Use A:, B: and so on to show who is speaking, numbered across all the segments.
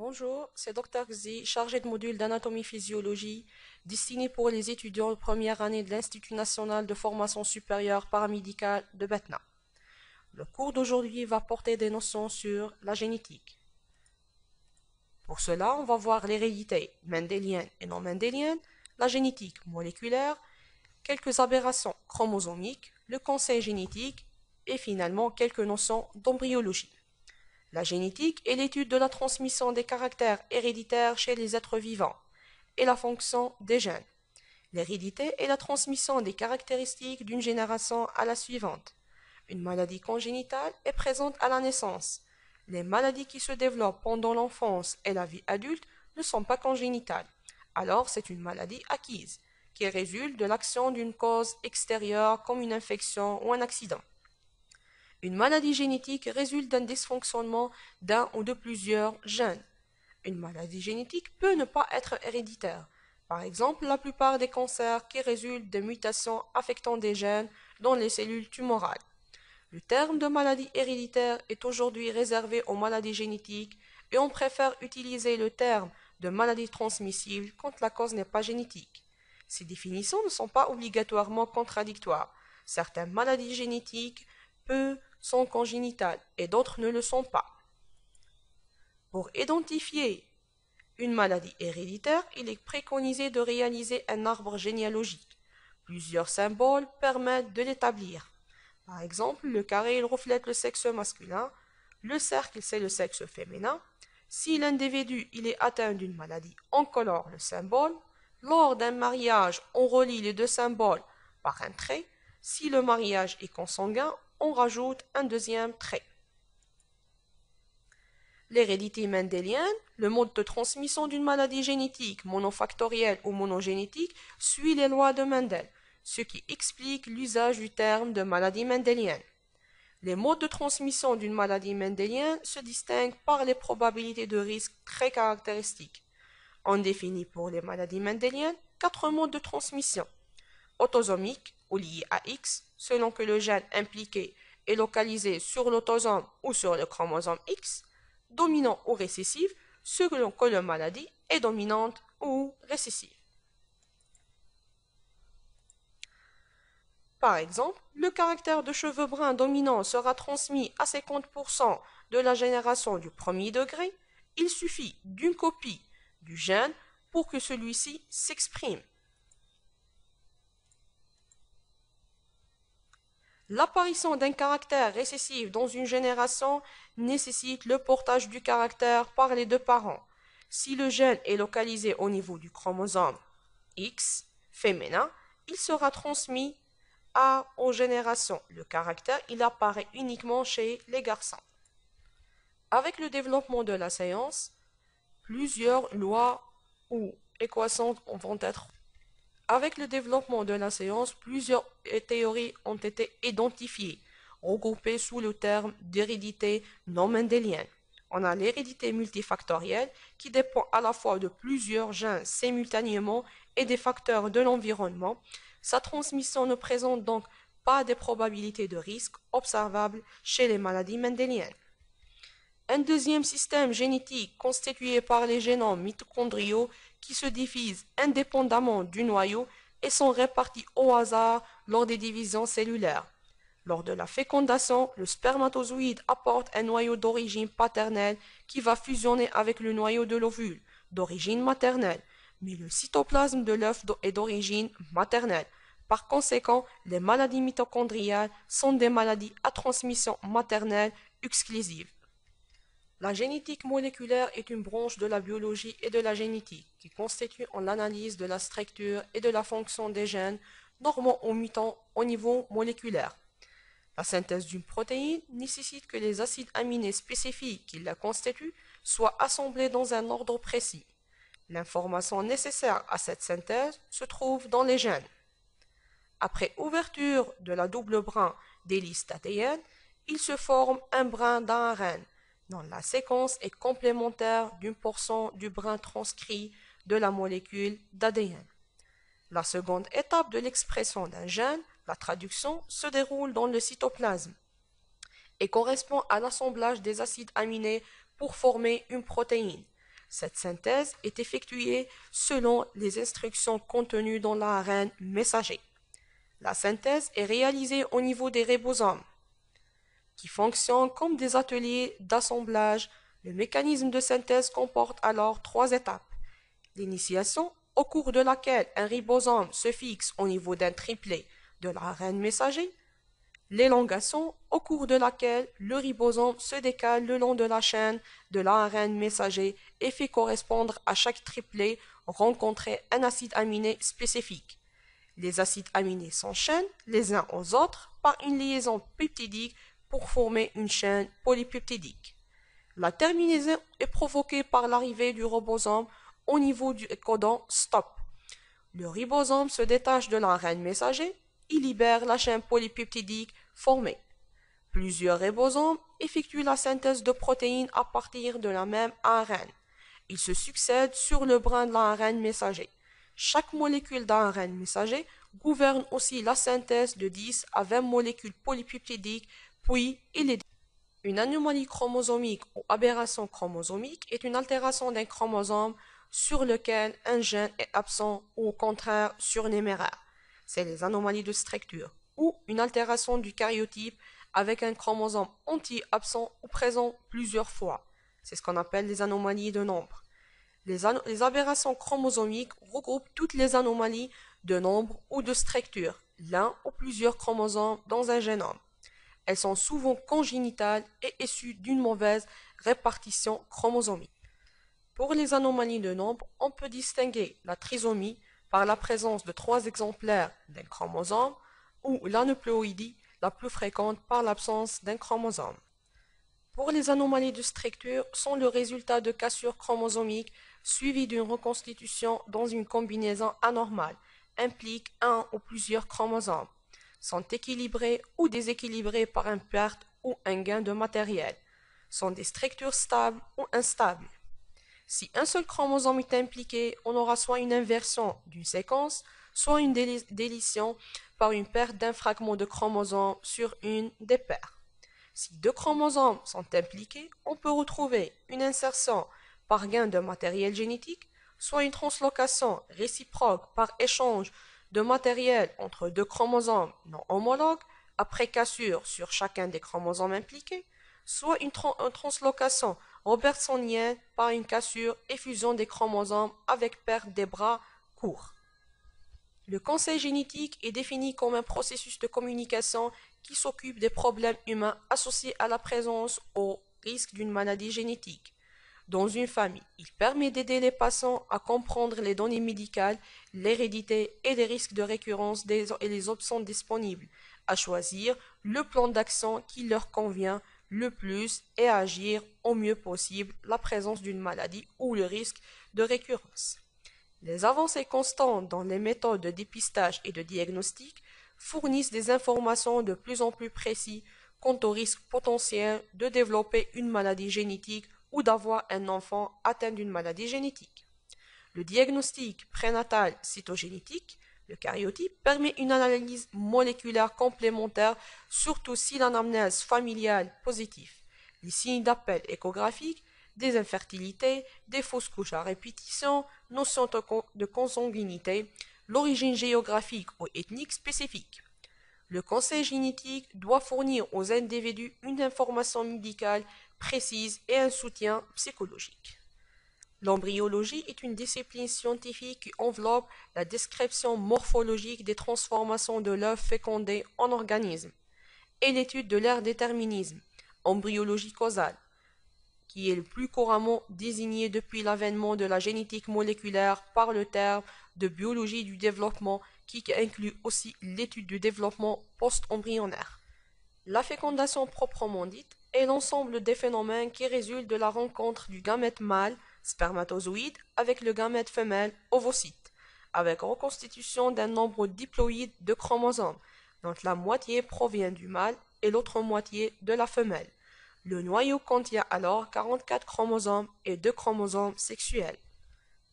A: Bonjour, c'est Dr Xi, chargé de module d'anatomie-physiologie, destiné pour les étudiants de première année de l'Institut national de formation supérieure paramédicale de Betna. Le cours d'aujourd'hui va porter des notions sur la génétique. Pour cela, on va voir l'hérédité mendélienne et non mendélienne, la génétique moléculaire, quelques aberrations chromosomiques, le conseil génétique et finalement quelques notions d'embryologie. La génétique est l'étude de la transmission des caractères héréditaires chez les êtres vivants et la fonction des gènes. L'hérédité est la transmission des caractéristiques d'une génération à la suivante. Une maladie congénitale est présente à la naissance. Les maladies qui se développent pendant l'enfance et la vie adulte ne sont pas congénitales. Alors c'est une maladie acquise, qui résulte de l'action d'une cause extérieure comme une infection ou un accident. Une maladie génétique résulte d'un dysfonctionnement d'un ou de plusieurs gènes. Une maladie génétique peut ne pas être héréditaire. Par exemple, la plupart des cancers qui résultent de mutations affectant des gènes dans les cellules tumorales. Le terme de maladie héréditaire est aujourd'hui réservé aux maladies génétiques et on préfère utiliser le terme de maladie transmissible quand la cause n'est pas génétique. Ces définitions ne sont pas obligatoirement contradictoires. Certaines maladies génétiques sont congénitales et d'autres ne le sont pas. Pour identifier une maladie héréditaire, il est préconisé de réaliser un arbre généalogique. Plusieurs symboles permettent de l'établir. Par exemple, le carré il reflète le sexe masculin, le cercle c'est le sexe féminin. Si l'individu il est atteint d'une maladie, on colore le symbole. Lors d'un mariage, on relie les deux symboles par un trait. Si le mariage est consanguin, on rajoute un deuxième trait. L'hérédité mendélienne, le mode de transmission d'une maladie génétique monofactorielle ou monogénétique, suit les lois de Mendel, ce qui explique l'usage du terme de maladie mendélienne. Les modes de transmission d'une maladie mendélienne se distinguent par les probabilités de risque très caractéristiques. On définit pour les maladies mendéliennes quatre modes de transmission. Autosomique ou lié à X, selon que le gène impliqué est localisé sur l'autosome ou sur le chromosome X, dominant ou récessif, selon que la maladie est dominante ou récessive. Par exemple, le caractère de cheveux bruns dominant sera transmis à 50% de la génération du premier degré. Il suffit d'une copie du gène pour que celui-ci s'exprime. L'apparition d'un caractère récessif dans une génération nécessite le portage du caractère par les deux parents. Si le gène est localisé au niveau du chromosome X féminin, il sera transmis aux générations. Le caractère, il apparaît uniquement chez les garçons. Avec le développement de la science, plusieurs lois ou équations vont être. Avec le développement de la science, plusieurs théories ont été identifiées, regroupées sous le terme d'hérédité non mendélienne. On a l'hérédité multifactorielle qui dépend à la fois de plusieurs gènes simultanément et des facteurs de l'environnement. Sa transmission ne présente donc pas des probabilités de risque observables chez les maladies mendéliennes. Un deuxième système génétique constitué par les génomes mitochondriaux qui se divisent indépendamment du noyau et sont répartis au hasard lors des divisions cellulaires. Lors de la fécondation, le spermatozoïde apporte un noyau d'origine paternelle qui va fusionner avec le noyau de l'ovule d'origine maternelle, mais le cytoplasme de l'œuf est d'origine maternelle. Par conséquent, les maladies mitochondriales sont des maladies à transmission maternelle exclusive. La génétique moléculaire est une branche de la biologie et de la génétique qui constitue en l'analyse de la structure et de la fonction des gènes normaux ou mutants au niveau moléculaire. La synthèse d'une protéine nécessite que les acides aminés spécifiques qui la constituent soient assemblés dans un ordre précis. L'information nécessaire à cette synthèse se trouve dans les gènes. Après ouverture de la double brin d'hélice d'ADN, il se forme un brin d'ARN dont la séquence est complémentaire d'une portion du brin transcrit de la molécule d'ADN. La seconde étape de l'expression d'un gène, la traduction, se déroule dans le cytoplasme et correspond à l'assemblage des acides aminés pour former une protéine. Cette synthèse est effectuée selon les instructions contenues dans l'ARN messager. La synthèse est réalisée au niveau des ribosomes, qui fonctionnent comme des ateliers d'assemblage. Le mécanisme de synthèse comporte alors trois étapes. L'initiation, au cours de laquelle un ribosome se fixe au niveau d'un triplet de l'ARN messager. L'élongation, au cours de laquelle le ribosome se décale le long de la chaîne de l'ARN messager et fait correspondre à chaque triplet rencontré un acide aminé spécifique. Les acides aminés s'enchaînent les uns aux autres par une liaison peptidique pour former une chaîne polypeptidique. La terminaison est provoquée par l'arrivée du ribosome au niveau du codon stop. Le ribosome se détache de l'ARN messager et libère la chaîne polypeptidique formée. Plusieurs ribosomes effectuent la synthèse de protéines à partir de la même ARN. Ils se succèdent sur le brin de l'ARN messager. Chaque molécule d'ARN messager gouverne aussi la synthèse de 10 à 20 molécules polypeptidiques, puis il est une anomalie chromosomique ou aberration chromosomique est une altération d'un chromosome sur lequel un gène est absent ou au contraire surnuméraire. C'est les anomalies de structure ou une altération du karyotype avec un chromosome entier absent ou présent plusieurs fois. C'est ce qu'on appelle les anomalies de nombre. Les aberrations chromosomiques regroupent toutes les anomalies de nombre ou de structure, l'un ou plusieurs chromosomes dans un génome. Elles sont souvent congénitales et issues d'une mauvaise répartition chromosomique. Pour les anomalies de nombre, on peut distinguer la trisomie par la présence de 3 exemplaires d'un chromosome ou l'aneuploïdie, la plus fréquente par l'absence d'un chromosome. Pour les anomalies de structure, sont le résultat de cassures chromosomiques suivies d'une reconstitution dans une combinaison anormale, implique un ou plusieurs chromosomes, sont équilibrés ou déséquilibrés par une perte ou un gain de matériel, sont des structures stables ou instables. Si un seul chromosome est impliqué, on aura soit une inversion d'une séquence, soit une délétion par une perte d'un fragment de chromosome sur une des paires. Si deux chromosomes sont impliqués, on peut retrouver une insertion par gain de matériel génétique, soit une translocation réciproque par échange de matériel entre deux chromosomes non homologues après cassure sur chacun des chromosomes impliqués, soit une translocation robertsonienne par une cassure et fusion des chromosomes avec perte des bras courts. Le conseil génétique est défini comme un processus de communication qui s'occupe des problèmes humains associés à la présence ou risque d'une maladie génétique. Dans une famille, il permet d'aider les patients à comprendre les données médicales, l'hérédité et les risques de récurrence et les options disponibles, à choisir le plan d'action qui leur convient le plus et à agir au mieux possible la présence d'une maladie ou le risque de récurrence. Les avancées constantes dans les méthodes de dépistage et de diagnostic fournissent des informations de plus en plus précises quant au risque potentiel de développer une maladie génétique ou d'avoir un enfant atteint d'une maladie génétique. Le diagnostic prénatal cytogénétique, le karyotype, permet une analyse moléculaire complémentaire, surtout si l'anamnèse familiale positive. Les signes d'appel échographiques, des infertilités, des fausses couches à répétition, notion de consanguinité, l'origine géographique ou ethnique spécifique. Le conseil génétique doit fournir aux individus une information médicale précise et un soutien psychologique. L'embryologie est une discipline scientifique qui enveloppe la description morphologique des transformations de l'œuf fécondé en organisme et l'étude de leur déterminisme, embryologie causale, qui est le plus couramment désigné depuis l'avènement de la génétique moléculaire par le terme de biologie du développement qui inclut aussi l'étude du développement post-embryonnaire. La fécondation proprement dite est l'ensemble des phénomènes qui résultent de la rencontre du gamète mâle, spermatozoïde, avec le gamète femelle, ovocyte, avec reconstitution d'un nombre diploïde de chromosomes, dont la moitié provient du mâle et l'autre moitié de la femelle. Le noyau contient alors 44 chromosomes et 2 chromosomes sexuels.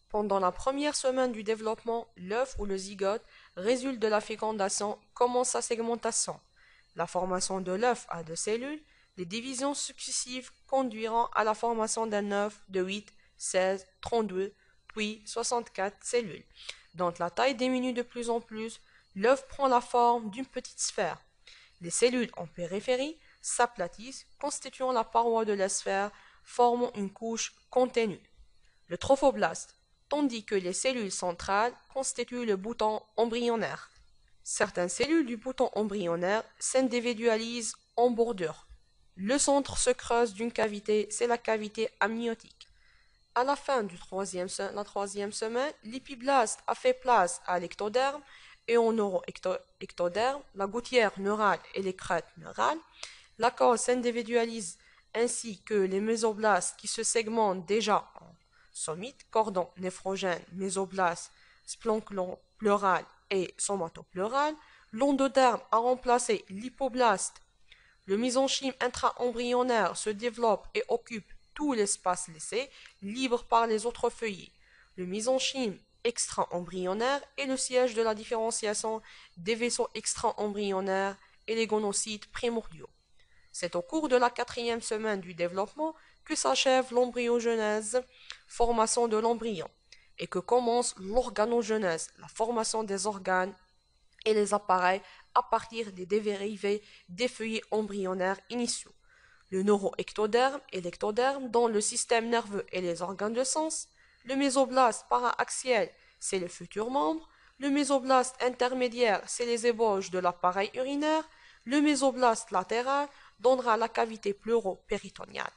A: Pendant la première semaine du développement, l'œuf ou le zygote résulte de la fécondation, commence sa segmentation. La formation de l'œuf à 2 cellules, les divisions successives conduiront à la formation d'un œuf de 8 16, 32, puis 64 cellules. Donc la taille diminue de plus en plus, l'œuf prend la forme d'une petite sphère. Les cellules en périphérie s'aplatissent, constituant la paroi de la sphère, formant une couche contenue, le trophoblaste, tandis que les cellules centrales constituent le bouton embryonnaire. Certaines cellules du bouton embryonnaire s'individualisent en bordure. Le centre se creuse d'une cavité, c'est la cavité amniotique. À la fin de la troisième semaine, l'épiblaste a fait place à l'ectoderme et au neuroectoderme, la gouttière neurale et les crêtes neurales. La cause s'individualise ainsi que les mésoblastes qui se segmentent déjà en somites, cordon néphrogène, mésoblaste, splanchnon pleural et somatopleural. L'endoderme a remplacé l'hypoblaste. Le mésenchyme intra-embryonnaire se développe et occupe tout l'espace laissé, libre par les autres feuillets. Le mésenchyme extra-embryonnaire est le siège de la différenciation des vaisseaux extra-embryonnaires et les gonocytes primordiaux. C'est au cours de la quatrième semaine du développement que s'achève l'embryogenèse, formation de l'embryon, et que commence l'organogenèse, la formation des organes et les appareils à partir des dérivés des feuillets embryonnaires initiaux. Le neuroectoderme et l'ectoderme dans le système nerveux et les organes de sens. Le mésoblaste paraaxial, c'est le futur membre. Le mésoblaste intermédiaire, c'est les ébauches de l'appareil urinaire. Le mésoblaste latéral donnera la cavité pleuro-péritoniale.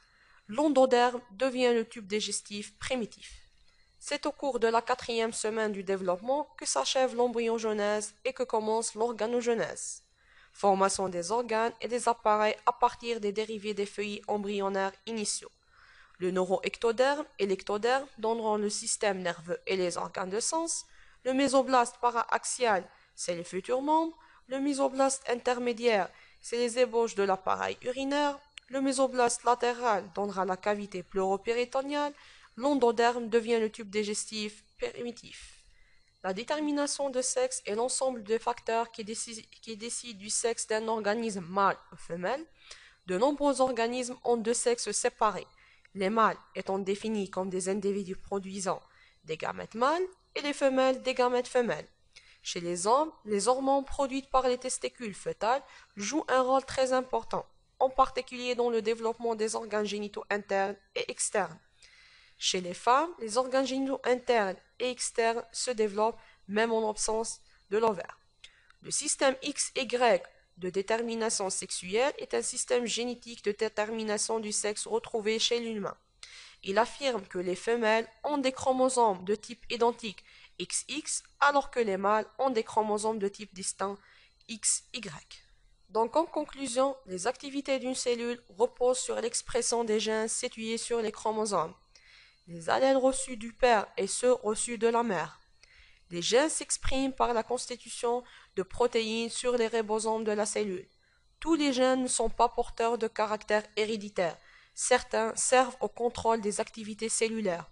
A: L'endoderme devient le tube digestif primitif. C'est au cours de la quatrième semaine du développement que s'achève l'embryogenèse et que commence l'organogenèse. Formation des organes et des appareils à partir des dérivés des feuillets embryonnaires initiaux. Le neuroectoderme et l'ectoderme donneront le système nerveux et les organes de sens. Le mésoblaste paraaxial, c'est le futur membre. Le mésoblaste intermédiaire, c'est les ébauches de l'appareil urinaire. Le mésoblaste latéral donnera la cavité pleuropéritoniale. L'endoderme devient le tube digestif primitif. La détermination de sexe est l'ensemble des facteurs qui décident du sexe d'un organisme mâle ou femelle. De nombreux organismes ont deux sexes séparés, les mâles étant définis comme des individus produisant des gamètes mâles et les femelles des gamètes femelles. Chez les hommes, les hormones produites par les testicules fœtales jouent un rôle très important, en particulier dans le développement des organes génitaux internes et externes. Chez les femmes, les organes génitaux internes et externes se développent même en absence de l'ovaire. Le système XY de détermination sexuelle est un système génétique de détermination du sexe retrouvé chez l'humain. Il affirme que les femelles ont des chromosomes de type identique XX alors que les mâles ont des chromosomes de type distinct XY. Donc en conclusion, les activités d'une cellule reposent sur l'expression des gènes situés sur les chromosomes, les allèles reçus du père et ceux reçus de la mère. Les gènes s'expriment par la constitution de protéines sur les ribosomes de la cellule. Tous les gènes ne sont pas porteurs de caractère héréditaire. Certains servent au contrôle des activités cellulaires.